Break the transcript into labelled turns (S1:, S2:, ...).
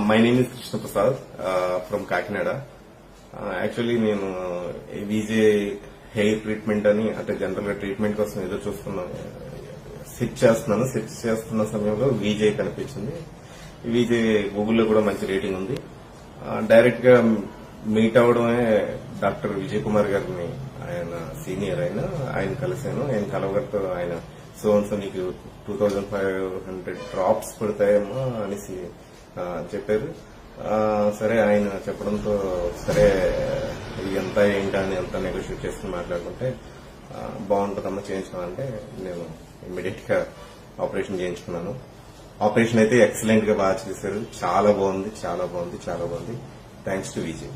S1: My name is Krishna Prasad from Kakinada. Actually నేను VJ hair treatment అని అంటే జనరల్ గా ట్రీట్మెంట్ కోసం ఏదో చూస్తున్నాను, సెర్చ్ చేస్తున్న సమయంలో విజే కనిపించింది. విజే గూగుల్లో కూడా మంచి రేటింగ్ ఉంది. డైరెక్ట్ గా మీట్ అవడమే డాక్టర్ విజయ్ కుమార్ గారిని, ఆయన సీనియర్, ఆయన కలిశాను. ఆయన కలవగలతో ఆయన సో నీకు 2500 డ్రాప్స్ పడతాయేమో అనేసి చెప్పారు. సరే ఆయన చెప్పడంతో సరే ఇది ఎంత ఏంటా అని ఎంత నెగోషియేట్ చేసుకుని మాట్లాడుకుంటే బాగుంటుందమ్మా చేయించుకోవాలంటే నేను ఇమ్మీడియట్ గా ఆపరేషన్ చేయించుకున్నాను. ఆపరేషన్ అయితే ఎక్సలెంట్ గా బాగా చేశారు. చాలా బాగుంది. Thanks to Vijay.